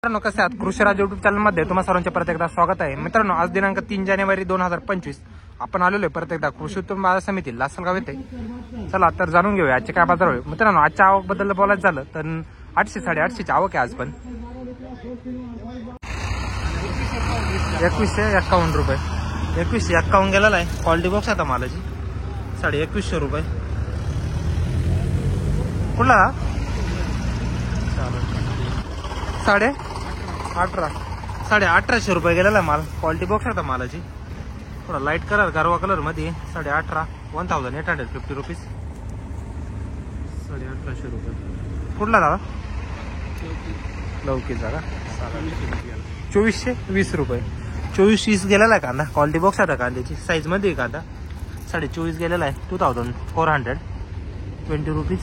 मित्रांनो कसे आहात? कृषीराज युट्यूब चॅनलमध्ये तुम्हा सर्वांचे परत एकदा स्वागत आहे. मित्रांनो आज दिनांक 3 जानेवारी 2025 आपण आलेलो आहे परत एकदा कृषी उत्पन्न बाजार समिती लासलगाव येथे. चला तर जाणून घेऊया आजचे काय बाजार होईल. मित्रांनो आजच्या आवक बद्दल बोलायचं झालं तर 800 850 आवक आहे आज पण. 2151 रुपये 2151 गेलेला आहे. क्वालिटी बॉक्स आता मालाची 2150 रुपये. कुठला 1850 रुपये गेलेला माल. क्वालिटी बॉक्स आता मालाची थोडा लाईट कलर गारवा कलर मध्ये 1850 1850 रुपीज 1850 रुपये. कुठला दादा लवकीचा का 2420 रुपये 2420 गेलेला आहे कांदा. क्वालिटी बॉक्स आता कांद्याची साईज मध्ये कांदा 24.5 गेलेला आहे. 2420 रुपीज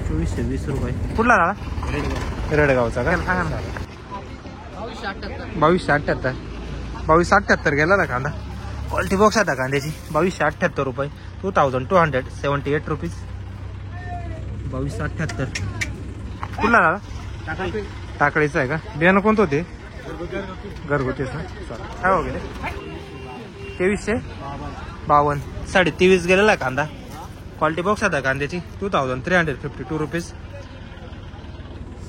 2420 रुपये. कुठला दादा रेडगावचा का सांगा ना. 2278 गेला कांदा. क्वालिटी बॉक्स आता कांद्याची 2278 रुपये 2278 रुपीज 2278. कुठला दादा टाकळीचा आहे का? बियाणं कोणतं होते? घरगुतीच ना. काय वगैरे 2352 23.5 गेलेला आहे कांदा. क्वालिटी बॉक्स आता कांद्याची 2352 रुपीज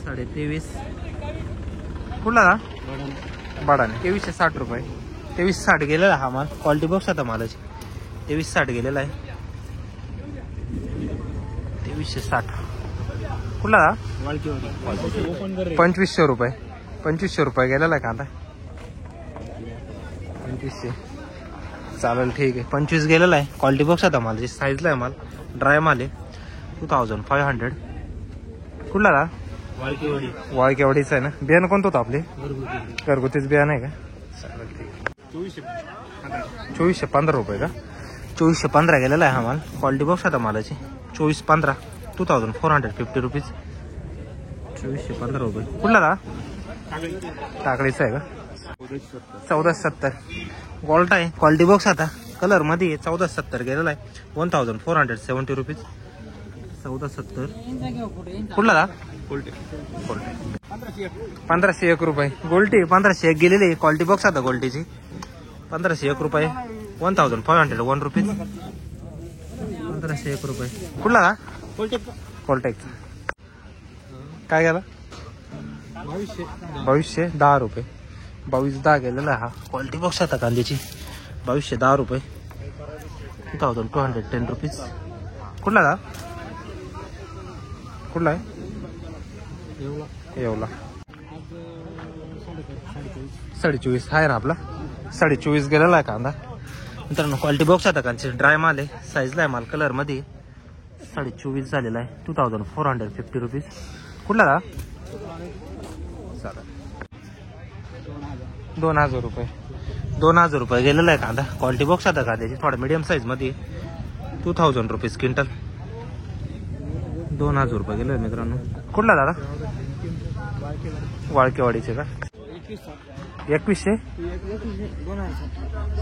23.5. कुठला ना बाडाने 2360 रुपये 2360 गेलेला हा माल. क्वालिटी बॉक्स आता मालाची 2360 गेलेला आहे 2360. कुठला 2500 रुपये 2500 रुपये गेलेला आहे कांदा 2500. चालेल ठीक आहे 25 गेलेला आहे. क्वालिटी बॉक्स आता मालाची साईजला आहे माल. ड्राय माल आहे 2500. कुठला ना वाळकेवाडीचा आहे ना. बियाणं कोणतं होतं आपले? घरगुतीच बियाणं आहे का? चालेल ठीक. 2415 रुपये का? 2415 गेलेला आहे हा माल. क्वालिटी बॉक्स आता मालाची 2415 2450 रुपीज 2415 रुपये. कुठला का टाकळीचा आहे का? 1470 गोल्ट आहे. क्वालिटी बॉक्स आता कलर मध्ये 1470 गेलेला आहे 1470 रुपीज 1470. कुठला का 1501 रुपये. गोल्टी 1501 गेलेली. क्वालिटी बॉक्स आता गोल्टीची 1501 रुपये 1501 रुपीज 1501 रुपये. कुठला का कोल्टेकचा काय गेला 2210 रुपये 2210 गेलेला हा. क्वालिटी बॉक्स आता कांद्याची 2210 रुपये 2210 रुपीज. कुठला का कुठला आहे येवला 24.5 आहे ना आपला 24.5 गेलेला आहे कांदा. मित्रांनो क्वालिटी बॉक्स आता कांचे ड्राय माल आहे. साईजला आहे माल कलर मध्ये 24.5 झालेला आहे 2450 रुपीज. कुठला का 2000 रुपये 2000 रुपये गेलेला आहे कांदा. क्वालिटी बॉक्स आता कांद्याची थोडा मीडियम साईज मध्ये 2000 रुपीज क्विंटल 2000 रुपये गेले मित्रांनो. कुठला दादा वाळकेवाडीचे का 2100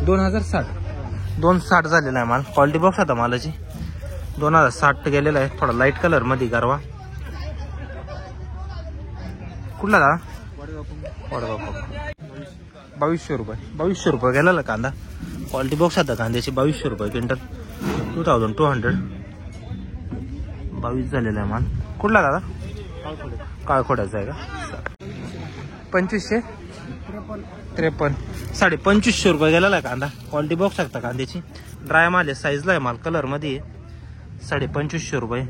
2060 260 झालेला आहे माल. क्वालिटी बॉक्स आता मालाची 2060 गेलेला आहे. थोडा लाईट कलर मध्ये गारवा. कुठला दादा वडगाव 2200 रुपये गेलेला कांदा. क्वालिटी बॉक्स आता कांद्याची 2200 रुपये क्विंटल 2200 22 झालेला आहे माल. कुठला दादा काळखोड्याचा आहे का? 2553 2500 रुपये गेलेला आहे कांदा. क्वालिटी बॉक्स शकता कांद्याची ड्राय माल आहे. साईजला आहे माल कलर मध्ये 2550 रुपये.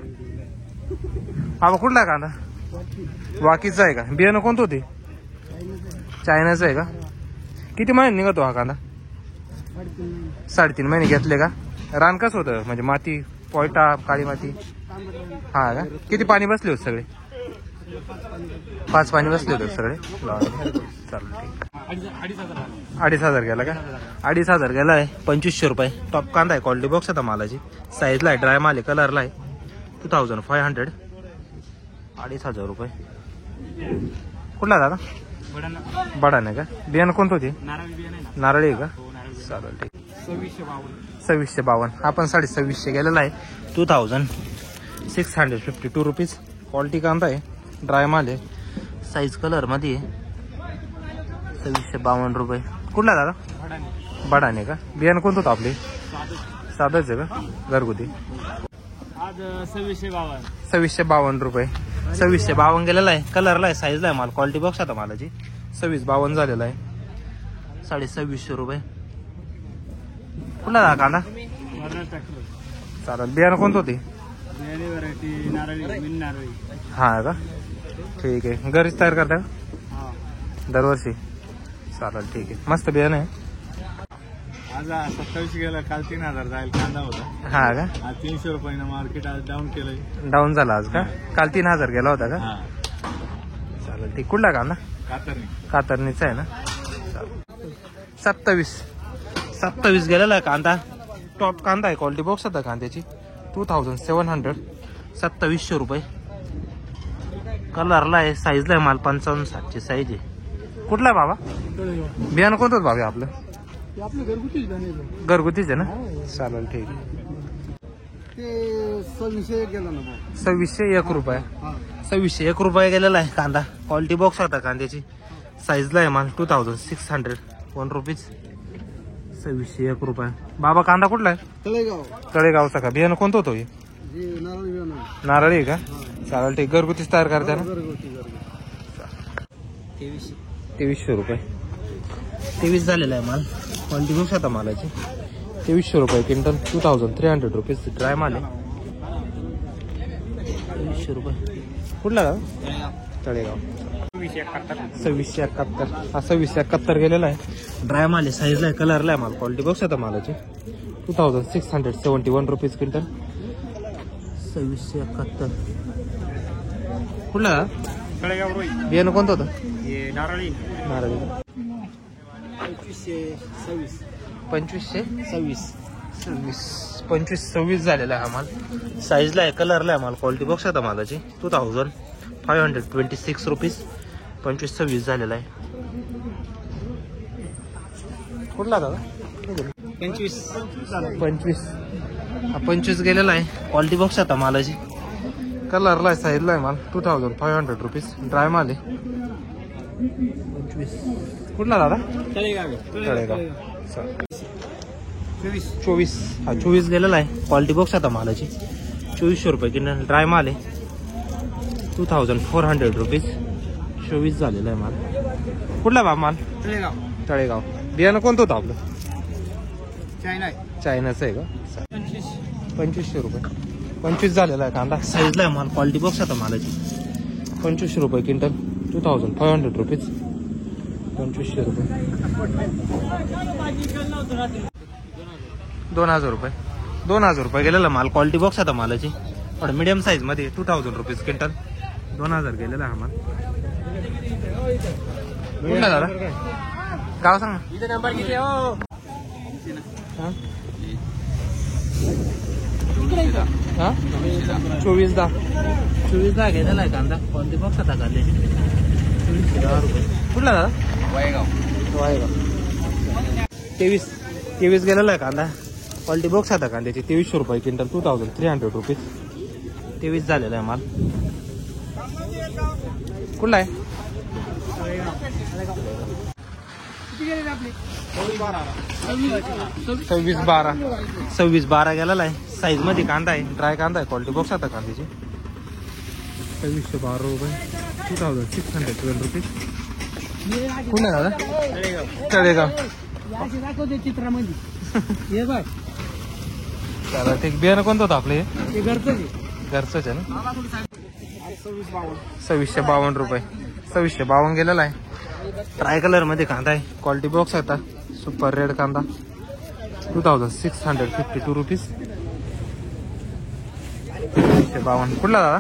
बाबा कुठला आहे कांदा वाकीचा आहे का? बियाणं कोणतं होते? चायनाचं आहे का? किती महिने निघतो हा कांदा? 3.5 महिने घेतले का? रान कसं होतं म्हणजे माती पोयटा काळी माती हा का? किती पाणी बसले होते सगळे? 5 पाणी बसले होते सगळे. चालेल ठीक. 2500 गेला का? 2500 गेला आहे 2500 रुपये. टॉप कांदा आहे. क्वालिटी बॉक्स आता मालाची साईजला आहे. ड्राय माल आहे कलरला आहे 2500 2500 रुपये. कुठला दादा बडाने का? बियाणं कोणतं होते? नारळी आहे का? चालेल ठीक. 2652 आपण 2650 गेलेला आहे 2652 रुपीज. क्वालिटी कांदा आहे ड्राय माल आहे साईज कलर मध्ये 2652 रुपये. कुठला दादा? बडाने का? बियाणं कोणतं होतं आपले? साधंच आहे का? घरगुती. आज 2652. 2652 रुपये. 2652 गेलेला आहे. कलरला आहे, साईजला आहे माल. क्वालिटी बॉक्स आता मालाची 2652 झालेला आहे. 2650 रुपये. कुठला दादा कांदा? चालेल. बियाणं कोणतं होते? व्हरायटी नारळी. हा का? ठीक आहे. घरीच तयार करता का दरवर्षी? चालेल, ठीक आहे. मस्त बियाणं आहे. आज 27 गेला, काल 3000 जाईल कांदा होता. हा का? आज 300 रुपयानं मार्केट आज डाऊन केलंय. डाऊन झाला आज का? काल 3000 गेला होता का? हा. चालेल, ठीक. कुठला कांदा? कातरणीचा आहे ना? 27 गेलेला आहे कांदा. टॉप कांदा आहे. क्वालिटी बॉक्स होता कांद्याची 2700. 2700 रुपये. कलरला आहे, साईजला आहे माल. 55-60 साईज आहे. कुठला आहे बाबा? बियाणं कोणतं होतं बाबा आपलं? घरगुतीच आहे ना? चालेल, ठीक आहे. 2601 रुपये. 2601 रुपये गेलेला आहे कांदा. क्वालिटी बॉक्स होता कांद्याची. साईजला आहे माल. 2601 रुपीज. 2601 रुपये. बाबा कांदा कुठला आहे? तळेगावचा का? बियाणं कोणतं होतं हे? नारळी आहे का? चालेल, ठीक. घरगुतीच तयार करता ना? 2300 रुपये. 23 झालेला आहे माल. क्वालिटी बॉक्स होता मालाची. 2300 रुपये क्विंटल. 2300 रुपीज ड्राय माल आहे. 2300 रुपये. कुठला का? तळेगाव. 2671. हा 2671 गेलेला आहे. ड्राय माल आहे, साईजला आहे, कलरला आहे माल. क्वालिटी बॉक्स होता मालाची. 2671 रुपीज क्विंटल. 2671. कुठला? बियाणं कोणतं होतं? नारळी. नारळी. 2526 झालेला आहे हा माल. साईजला आहे, कलरला आहे माल. क्वालिटी बॉक्स होता मालाची. 2526 रुपीज. 2526 झालेला आहे. कुठला दादा? 25. हा 25 गेलेला आहे. क्वालिटी बॉक्स होता मालाची. कलरला आहे, साईजला आहे माल. 2500 रुपीज ड्राय माल आहे. 25. कुठला दादा? तळेगाव. 24. हा 24 गेलेला आहे. क्वालिटी बॉक्स आता मालाची. 2400 रुपये किंमत. ड्राय माल आहे. 2400 रुपीज. 24 झालेला आहे माल. कुठला बाब माल? तळेगाव. बियाणं कोणतं होतं आपलं? चायनाचं आहे का? 2500 रुपये. 25 झालेला आहे कांदा. साईजला आहे माल. क्वालिटी बॉक्स आता मालाची. 2500 रुपये क्विंटल. 2500 रुपीज. 2500 रुपये. 2000 रुपये. 2000 रुपये गेलेला माल. क्वालिटी बॉक्स आता मालाची. थोडं मिडियम साईज मध्ये. 2000 रुपीज क्विंटल. 2000 गेलेला हा माल. कुठला दादा? गाव सांग ना. नंबर किती हो? 24 गेलेला आहे कांदा. क्वालिटी बॉक्स आता काढले. 2410 रुपये. कुठला दादा? वायगाव. 23 गेलेला आहे कांदा. क्वालिटी बॉक्स आता कांद्याची. 2300 रुपये क्विंटल. 2300 रुपीज. 23 झालेला आहे माल. कुठला आहे? 2612 गेलेला आहे. साईज मध्ये कांदा आहे. ड्राय कांदा आहे. क्वालिटी बॉक्स आता कांद्याची. 2612 रुपये. 2612 रुपीज. कुठला दादा? तळेगाव. चित्रामध्ये चला ठीक. बियाणं कोणतं होतं आपलं? हे घरचंच आहे ना? 2652 रुपये. 2652 गेलेला आहे. ट्राय कलर मध्ये कांदा आहे. क्वालिटी बॉक्स आता. सुपर रेड कांदा. 2652 रुपीज. 2652. कुठला दादा?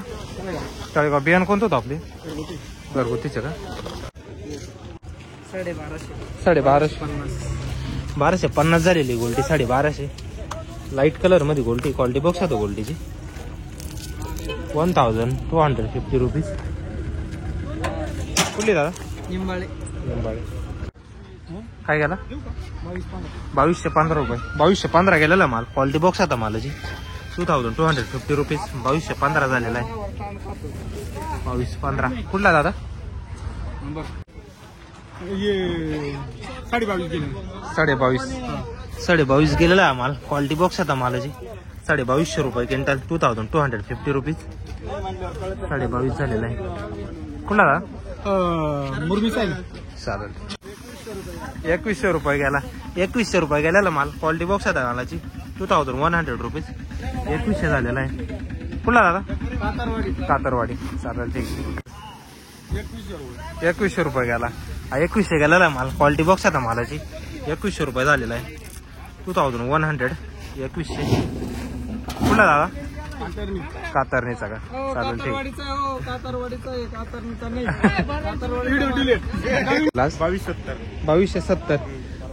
तळेगाव. बियाणं कोणतं होतं आपले? घरगुतीचे का? 1250 झालेली गोल्टी. 1250. लाईट कलर मध्ये गोल्टी. क्वालिटी बॉक्स होतो गोल्टीची. 1250 रुपीज. कुठली दादा? निंबाळे. काय गेला? 2215 रुपये. 2215 गेलेला माल. क्वालिटी बॉक्स आता मालाची. 2250 रुपीज. 2215 झालेला आहे. 2215. कुठला दादा? ये 22.5 गेले. 22.5 गेलेला आहे माल. क्वालिटी बॉक्स आता मालाची 2250 रुपये क्विंटल. 2250 रुपीज. 22.5 झालेला आहे. कुणाला मुरमी साहेब चालेल. 2100 रुपये गेला. 2100 रुपये गेलेला माल. क्वालिटी बॉक्स आता मालाची 2100 रुपीज. 2100 झालेला आहे. कुणाला दादा कातरवाडी. चालेल ठीक. 2100 रुपये गेला. 2100 गेलेला माल. क्वालिटी बॉक्स आता मालाची 2100 रुपये झालेला आहे. 2100. 2100. कुठला दादा कातरणीचा का. चालेल ठीक.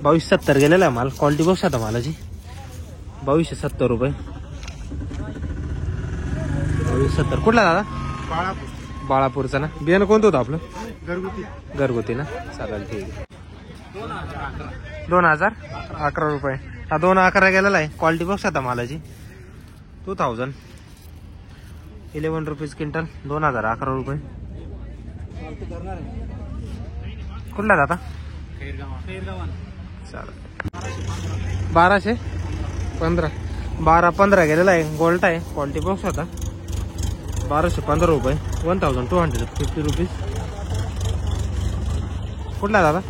2270 गेलेला आहे माल. क्वालिटी बॉक्स आता मालाची 2270 रुपये. 2270. कुठला दादा बाळापूरचा ना. बियाणं कोणतं होतं आपलं घरगुती ना. चालेल ठीक आहे. 2011 रुपये. हा 2011 गेलेला आहे. क्वालिटी बॉक्स आता मालाची 2011 रुपीज क्विंटल. 2011 रुपये. कुठला दादा चालेल. 1215 गेलेला आहे. गोल्ट आहे. क्वालिटी बॉक्स होता 1215 रुपये. 1250 रुपीज. कुठला दादा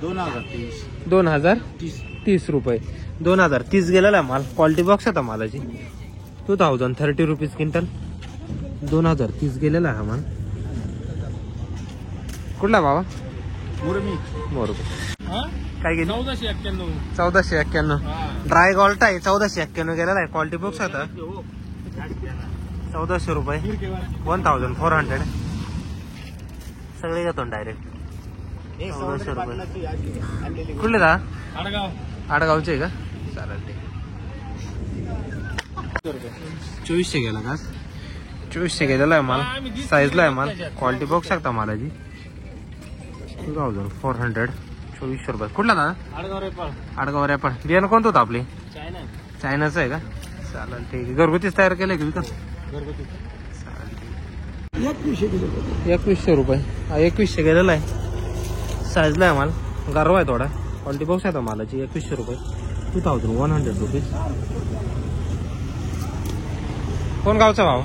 2030 रुपये. 2030 गेलेला आहे माल. क्वालिटी बॉक्स आता मालाची 2030 रुपीज क्विंटल. 2030 गेलेला आहे हा माल. कुठला बाबा मोरबी. काय गेली 1491. ड्राय गोल्ट आहे 1491 गेलेला आहे. क्वालिटी बॉक्स आता 1400 रुपये. 1400 सगळे घेतो डायरेक्ट 1400 रुपये. कुठले दा आडगावचे का. चालेल ठीक. 2400 गेला का. 2400 गेलेला आहे माल. साईजला आहे माल. क्वालिटी बॉक्स शकता मालाची 2400. 2400 रुपये. कुठला दादा आडगाव रेपाळ. बियाणं कोणतं होतं आपले चायनाचं आहे का. चालेल ठीक आहे. घरगुतीच तयार केलंय का विकत. 2100 रुपये. हा 2100 गेलेला आहे. साईजला आहे माल. गारवा आहे थोडा. क्वालिटी बॉक्स आहे मालाची 2100 रुपये. 2100 रुपीज. कोण गावचा भाव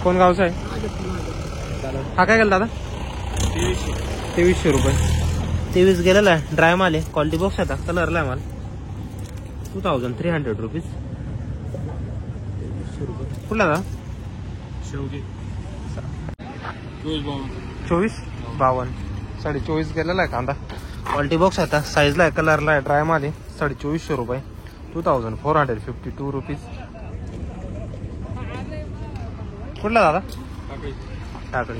कोण गावचा आहे. हा काय गेला दादा 2300 रुपये. 23 गेलेला आहे. ड्राय माल आहे. क्वालिटी बॉक्स आता कलरला आहे माल 2300 रुपीज. कुठला दादा 2452. 24.5 गेलेला आहे कांदा. क्वालिटी बॉक्स आता साईजला आहे. कलरला आहे. ड्राय माल आहे. 2400 रुपये. 2452 रुपीज. कुठला दादा टाकळी.